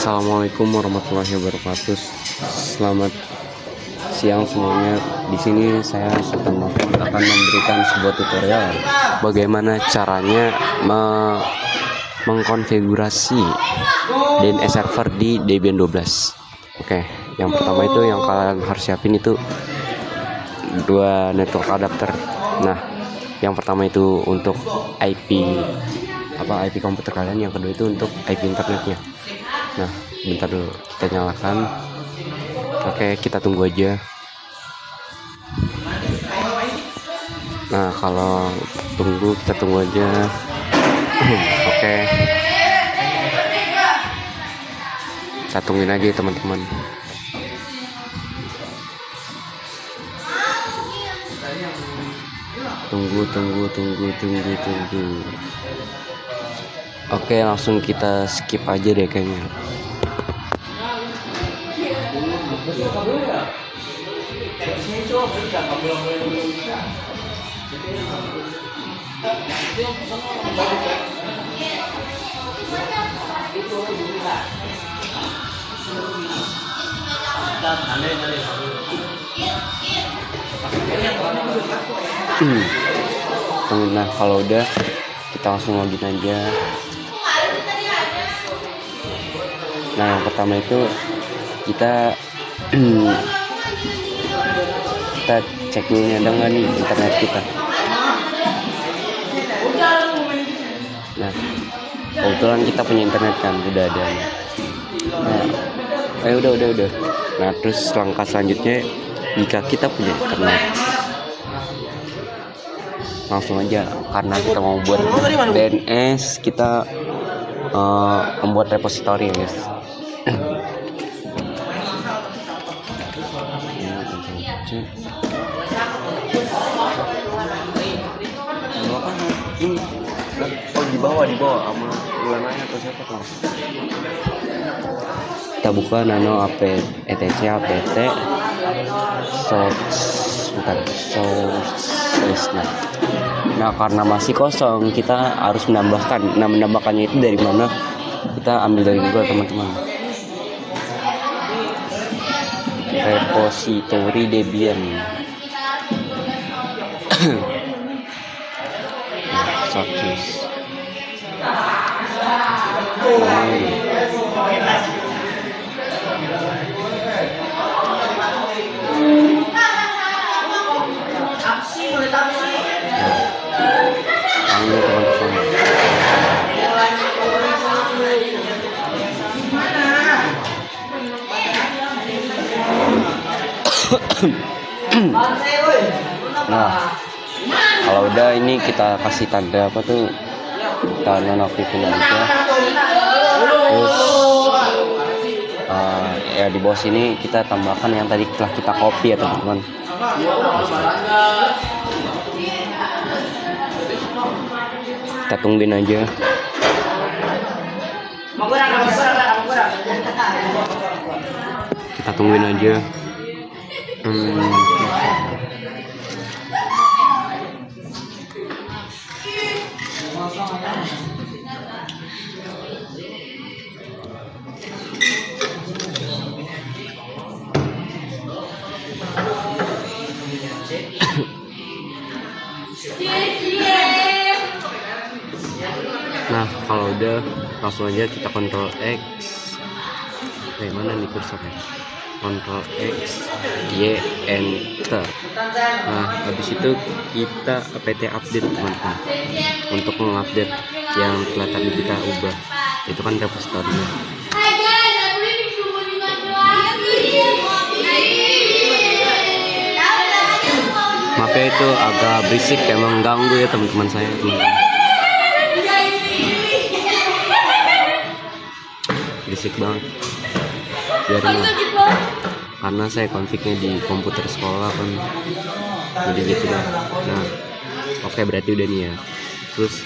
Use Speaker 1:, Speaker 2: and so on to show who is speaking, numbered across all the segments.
Speaker 1: Assalamualaikum warahmatullahi wabarakatuh. Selamat siang semuanya. Di sini saya Sultan Mahfud akan memberikan sebuah tutorial bagaimana caranya mengkonfigurasi DNS server di Debian 12. Oke, yang pertama itu yang kalian harus siapin itu dua network adapter. Nah, yang pertama itu untuk IP komputer kalian, yang kedua itu untuk IP internetnya. Nah, bentar dulu, kita nyalakan. Oke, kita tunggu aja. Nah, kalau tunggu, kita tunggu aja. Oke, kita tungguin aja teman-teman. Tunggu. Oke, langsung kita skip aja deh kayaknya. Nah, kalau udah, kita langsung login aja. Nah, yang pertama itu kita cek dulu ada nggak nih internet kita. Nah, kebetulan kita punya internet kan, udah ada. Nah, udah. Nah, terus langkah selanjutnya, jika kita punya internet, langsung aja, karena kita mau buat DNS, kita membuat repository ya guys. Di bawah sama bulananya atau siapa tuh? Kita buka nano etc apt source list. Nah, karena masih kosong, kita harus menambahkan. Nah, menambahkannya itu dari mana? Kita ambil dari Google teman-teman. Repository Debian. Sources. Nah, kalau udah ini kita kasih tanda apa tuh, kita nonaktifin aja. Terus ya di bawah sini kita tambahkan yang tadi telah kita copy ya teman-teman. Kita tungguin aja. Kita tungguin aja. Nah, kalau udah, langsung aja kita Ctrl X. Mana nih kursornya? Ctrl X, Y, Enter. Nah, habis itu kita apt update teman-teman, untuk mengupdate yang telah tadi kita ubah. Itu kan repository. Maaf ya, itu agak berisik, emang ganggu ya teman-teman saya. Berisik banget. Biarin lah, karena saya konfignya di komputer sekolah kan, jadi gitu lah. Nah, oke, berarti udah nih ya. Terus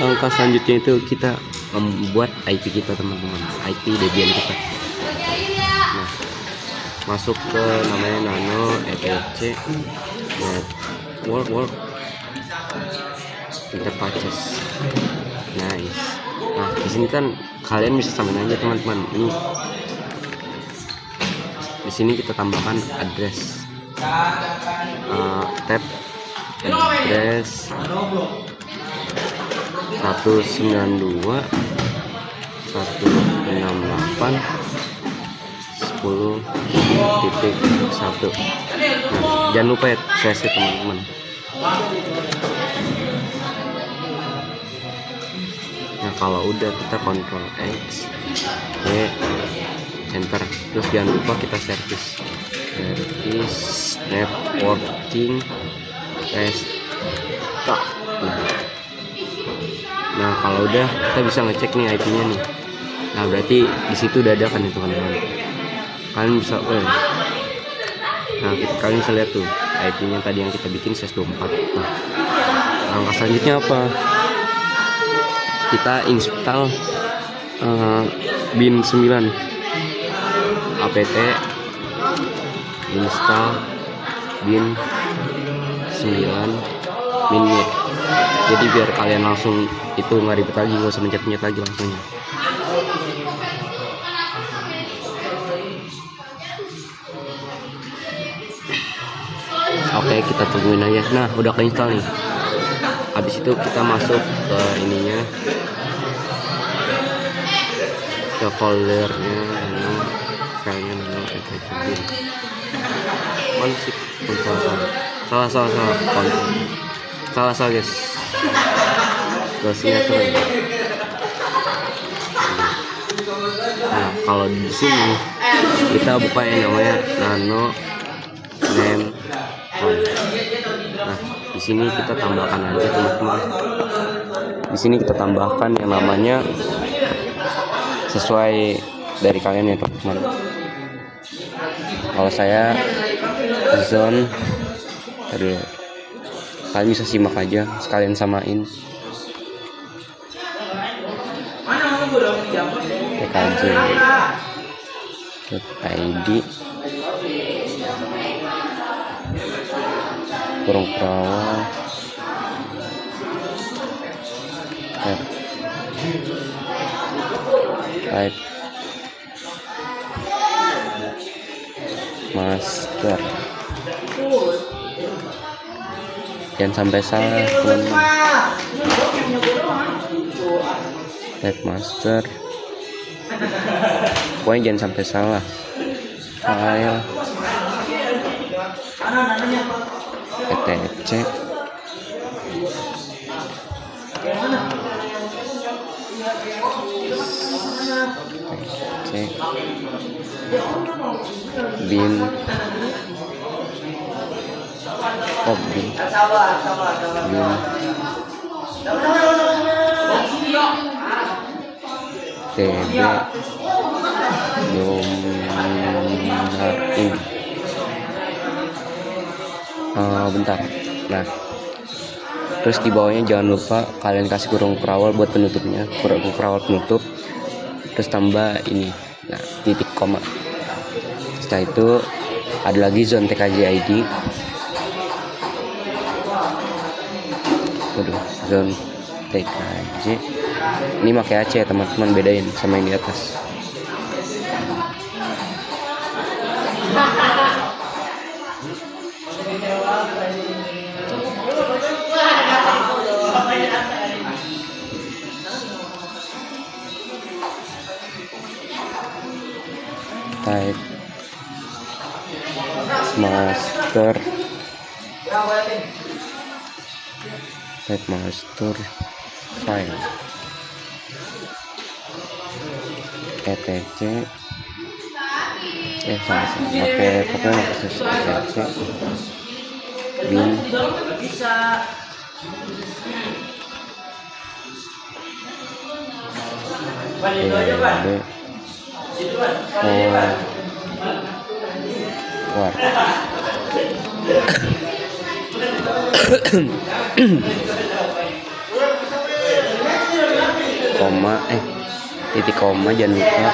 Speaker 1: langkah selanjutnya itu kita membuat IP kita teman-teman, IP Debian kita. Nah, masuk ke namanya nano etc network interfaces. Nice. Nah di sini kan kalian bisa samain aja teman-teman. Ini di sini kita tambahkan address, tab address 192.168.10.1. Nah jangan lupa ya slash teman-teman. Nah kalau udah kita Ctrl X, enter, terus jangan lupa kita service networking restart. Nah kalau udah kita bisa ngecek nih IP-nya nih. Nah berarti di situ udah ada kan itu teman-teman. Kalian bisa nah kalian bisa lihat tuh IP-nya tadi yang kita bikin CS24. Nah langkah selanjutnya apa? Kita install bin 9 apt install bin 9 minit. Jadi biar kalian langsung itu nggak ribet lagi, nggak usah mencet-mencet lagi langsungnya. Oke kita tungguin aja. Nah udah keinstall nih. Habis itu kita masuk ke ininya, ke foldernya, filenya nano bin. Mana sih? Salah guys. Ke sinetron. Nah kalau di sini kita buka yang namanya nano name. Nah di sini kita tambahkan aja teman-teman. Di sini kita tambahkan yang namanya sesuai dari kalian ya teman-teman. Kalau saya zone, aduh, kalian bisa simak aja sekalian samain. TKJ .id kurung perawal type master. Jangan sampai salah teman-teman. Type master, pokoknya jangan sampai salah. File etc bin tb domain. Bentar. Nah terus di bawahnya jangan lupa kalian kasih kurung perawal buat penutupnya, kurung perawal penutup, terus tambah ini, nah titik koma. Setelah itu ada lagi zone TKJ ID. Zone TKJ ini pakai AC ya teman-teman, bedain sama yang di atas. Type master, type master file etc pakai pokoknya etc bin koma titik koma, jangan lupa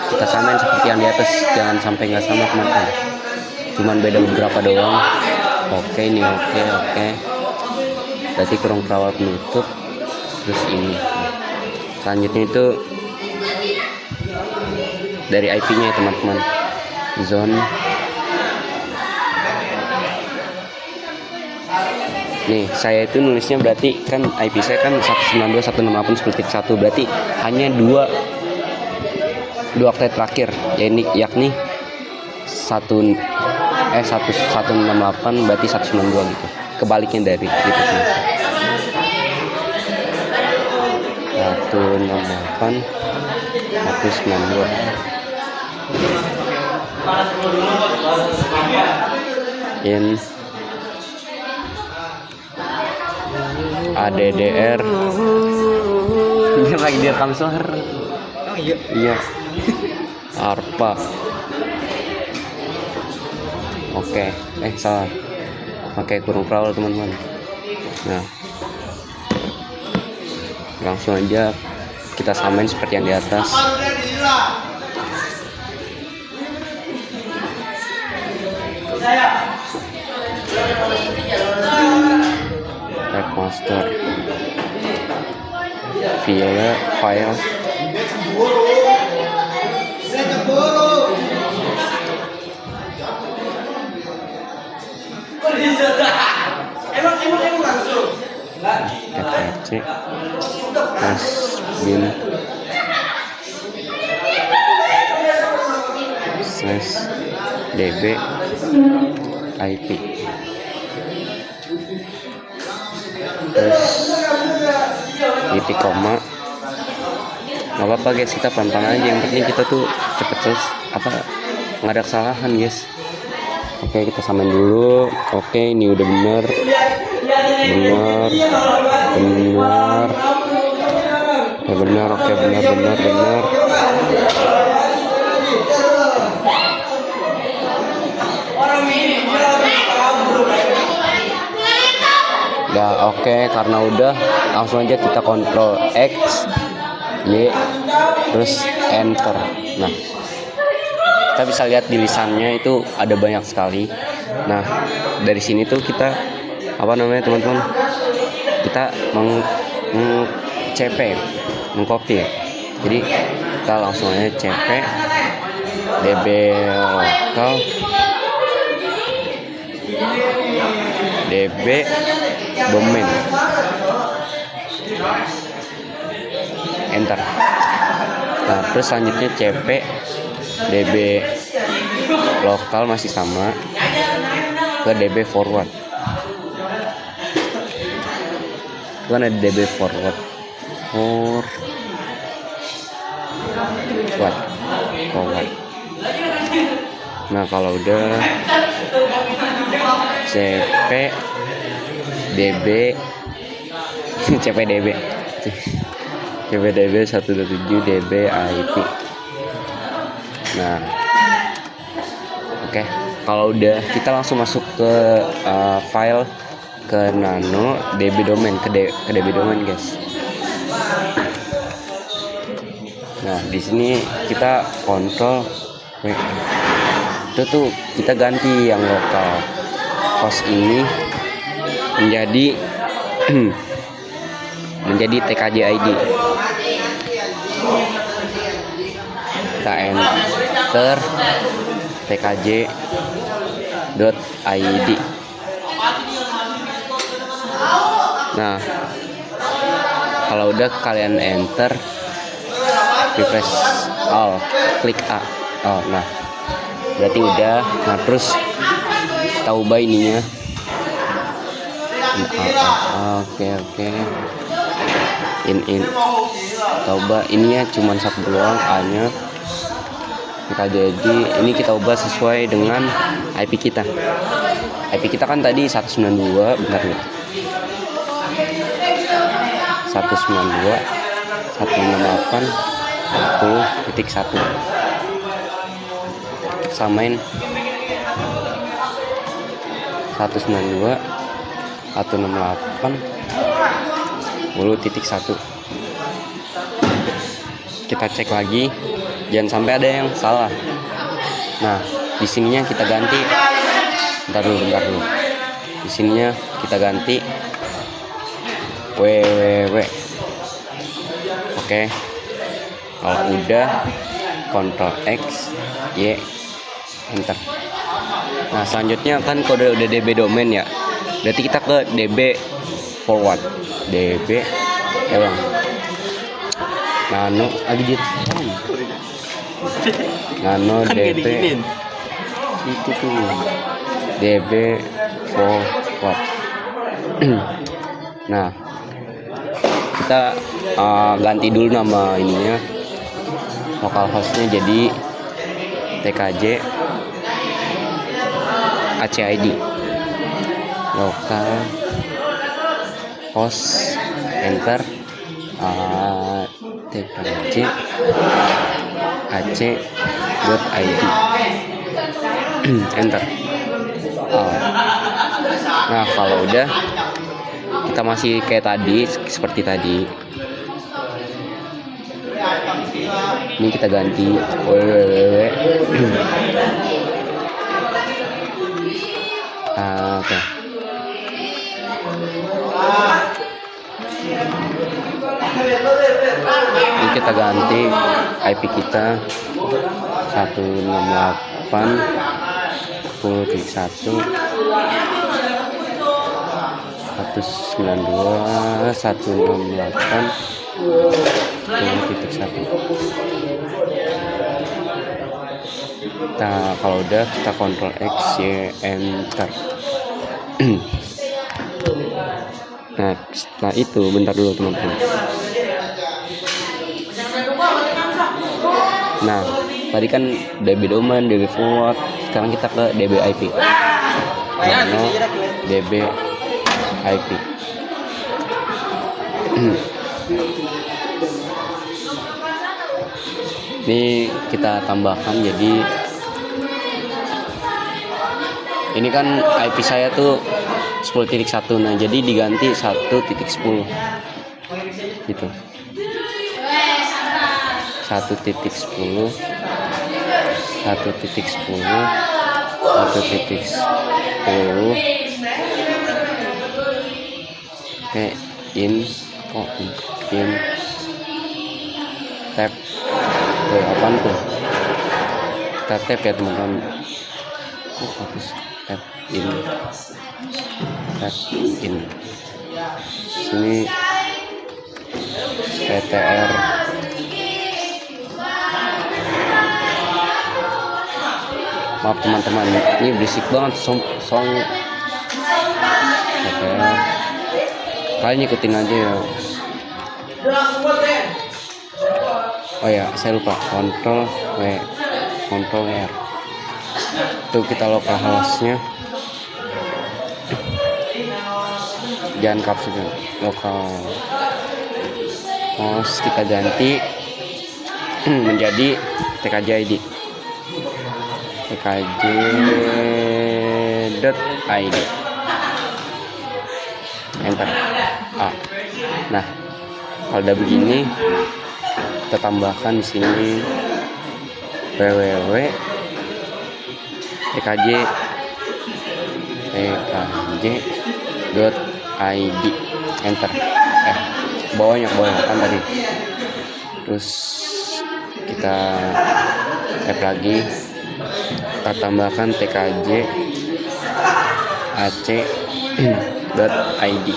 Speaker 1: kita samain seperti yang di atas, jangan sampai nggak sama teman-teman, cuman beda beberapa doang. Oke ini oke berarti kurung perawal penutup, terus ini Selanjutnya itu dari IP-nya ya teman-teman, zone. Nih saya itu nulisnya berarti kan IP saya kan 192.168.1.1, berarti hanya dua oktet terakhir, yakni 168 berarti 192 gitu, kebaliknya dari gitu kan. 168 192 in ADDR. Dia lagi direkam suara.
Speaker 2: Oh iya.
Speaker 1: Iya. ARPA. Oke, salah. Pakai kurung peraul teman-teman. Nah, langsung aja kita samain seperti yang di atas. Master file FFC bin /db IP. Terus titik koma, nggak apa-apa guys, kita pelan-pelan aja, yang penting kita tuh cepet nggak ada kesalahan guys. Oke, kita samain dulu. Oke, ini udah bener. Oke, benar. Udah oke, karena udah langsung aja kita kontrol X, Y, terus enter. Nah, kita bisa lihat di lisannya itu ada banyak sekali. Nah, dari sini tuh kita teman-teman, kita mengcopy. Jadi kita langsung aja cp db lokal db domain, enter. Nah, terus selanjutnya cp db lokal masih sama ke db forward. Kan ada db forward. Nah, kalau udah cp db cpdb 127 db IP. Nah, oke. Kalau udah, kita langsung masuk ke file ke nano db domain, ke db domain guys. Nah, di sini kita kontrol itu tuh kita ganti yang lokal host ini menjadi tkj id. Kita enter tkj.id. Nah, kalau udah kalian enter, refresh all, klik A. Nah, berarti udah. Nah, terus kita ubah ininya. Oke. In kita ubah ininya cuman satu doang, A-nya. Kita jadi ini kita ubah sesuai dengan IP kita. IP kita kan tadi 192, bentar nih. 192.168.10.1. Samain 192.168.10.1. Kita cek lagi, jangan sampai ada yang salah. Nah, di sininya kita ganti. Bentar dulu. Di sininya kita ganti www. Oke, kalau udah Ctrl X Y enter. Nah selanjutnya kan kode udah DB domain ya, berarti kita ke DB forward, DB bang nano lagi nano DB itu tuh DB forward. Nah kita ganti dulu nama ininya, localhostnya jadi TKJ ACID, local host enter, TKJ AC.id enter. Nah kalau udah kita masih kayak tadi, seperti tadi ini kita ganti www. Oke. Ini kita ganti IP kita 192.168.1. Nah kalau udah kita Ctrl X Y enter. Nah setelah itu bentar dulu teman-teman. Nah tadi kan DB domain, DB forward, sekarang kita ke DB IP. Nano DB IP. Ini kita tambahkan, jadi ini kan IP saya tuh 10.1, nah jadi diganti 1.10 gitu, 1.10 Oke, in tab apaan tuh, kita tab ya teman-teman. Harus tab in sini PTR maaf teman-teman, ini berisik banget song PTR. Kalian ikutin aja ya. Oh ya, saya lupa Ctrl W, Ctrl R. Itu kita localhostnya, jangan kapsul, localhost kita ganti menjadi TKJ.id, TKJ.id enter. Nah kalau udah begini kita tambahkan di sini www TKJ.id enter. Bawahnya kan tadi, terus kita tap lagi, kita tambahkan TKJ AC.id.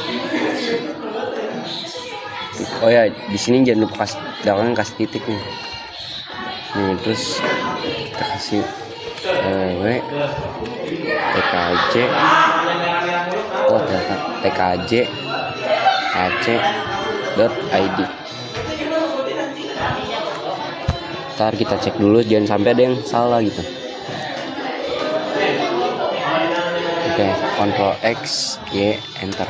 Speaker 1: Oh ya, di sini jangan lupa kasih titik nih. Terus kita kasih TKJ AC.id. Ntar kita cek dulu, jangan sampai ada yang salah gitu. Oke, Ctrl X Y enter.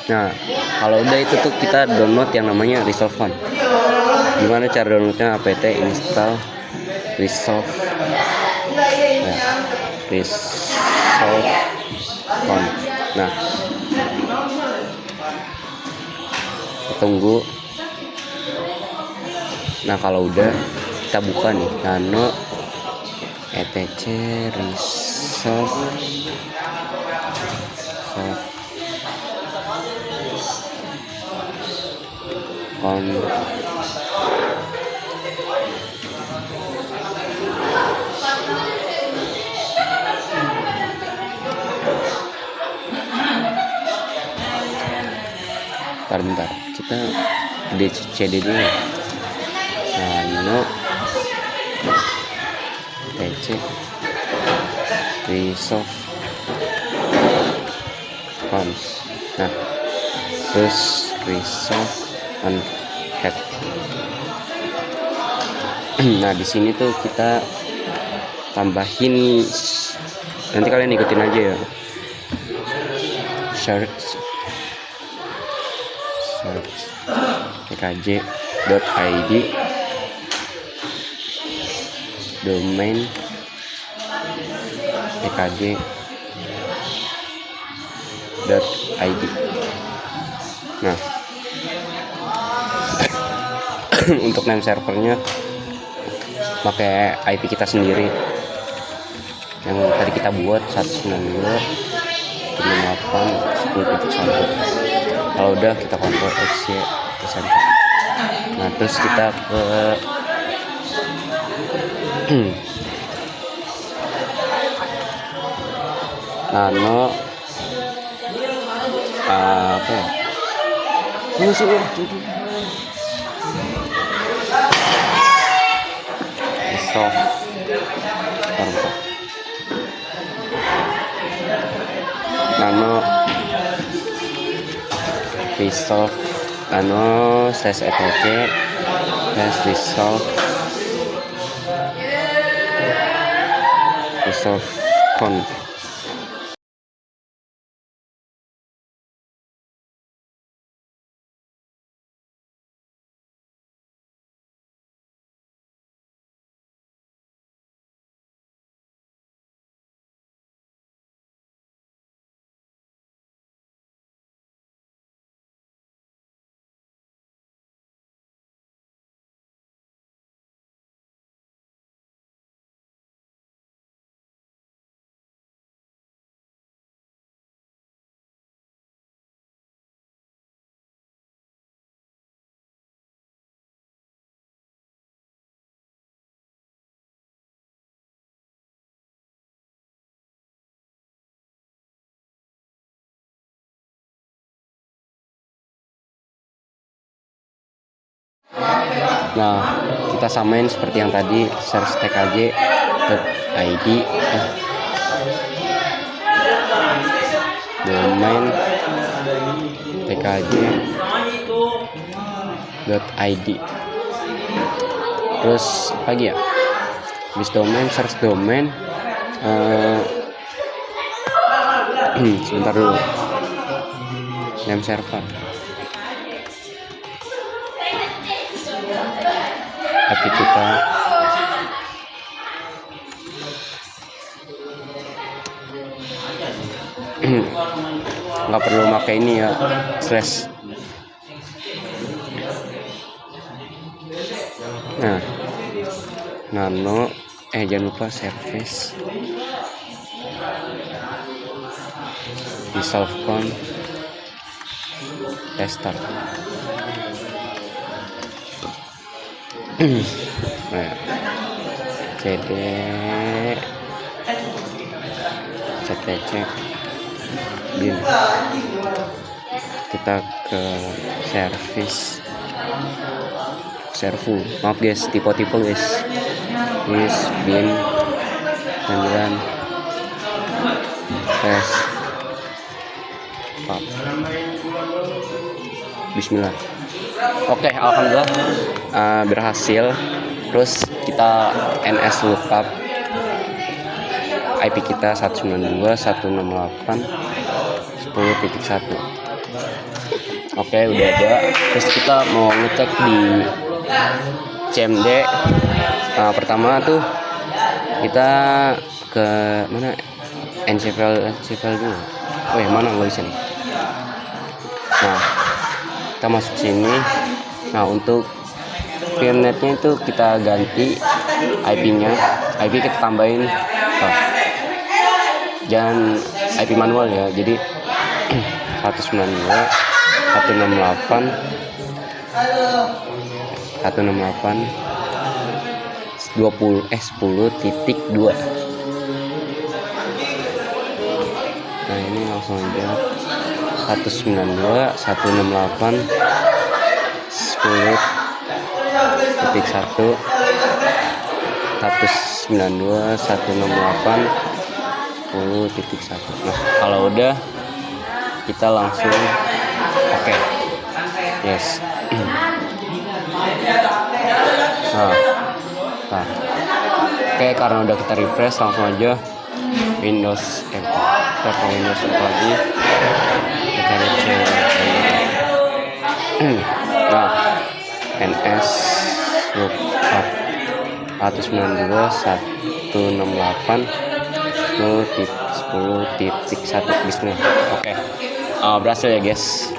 Speaker 1: Nah kalau udah itu tuh kita download yang namanya Resolve One. Gimana cara downloadnya? apt install Resolve One. Nah tunggu. Nah kalau udah kita buka nih nano etc Resolve con. Bentar, kita CD dulu ya. Nano PC resolve cons. Nah, terus resolve on head. Nah, di sini tuh kita tambahin, nanti kalian ikutin aja ya. Search tkj.id domain tkj.id. Nah, untuk name servernya pakai IP kita sendiri yang tadi kita buat 192.168.10.1. Kalau udah kita Ctrl X Y ke center. Nah, terus kita ke nano apa ya? Nano resolve nano slash etc slash resolve conf. Nah, kita samain seperti yang tadi, search tkj.id domain tkj.id. Terus apa lagi ya? Habis domain, search domain. Sebentar dulu. Name server. Tapi kita nggak perlu pakai ini ya, slash. Nah, nano jangan lupa service resolve conf tester. Nah, cd ctc bin, kita ke service servu. Maaf guys, tipe-tipe guys. Is bin 9 tes bismillah. Oke, alhamdulillah berhasil. Terus kita ns lookup IP kita 192.168.10.1. Oke, udah ada. Terus kita mau ngecek di CMD. Pertama tuh kita ke mana? NCPL dulu. Oh ya, mana nggak bisa nih. Nah, kita masuk sini. Nah, untuk VMNet-nya itu kita ganti IP-nya. IP kita tambahin. Jangan IP manual ya. Jadi 192.168.10.1. 168 10.2. Nah ini langsung aja 192 168 10.1 192 168 10.1. Nah kalau udah kita langsung oke. Yes. Nah. Oke, karena udah kita refresh langsung aja Windows kita ke Windows lagi, kita cek nah NS lookup 192 168 10.1 bisnis. Oke. Berhasil ya guys.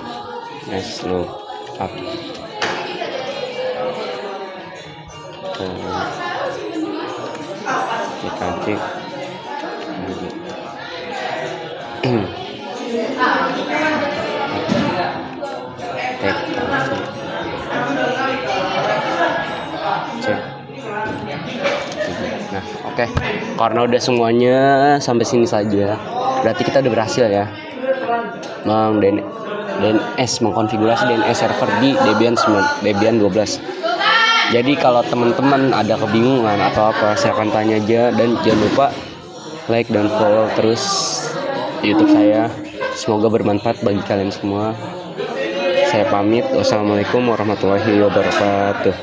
Speaker 1: NS lookup kita cek nah oke. Karena udah semuanya sampai sini saja, berarti kita udah berhasil ya DNS mengkonfigurasi DNS server di Debian 12. Jadi kalau teman-teman ada kebingungan atau apa, silahkan tanya aja, dan jangan lupa like dan follow terus YouTube saya. Semoga bermanfaat bagi kalian semua. Saya pamit. Wassalamualaikum warahmatullahi wabarakatuh.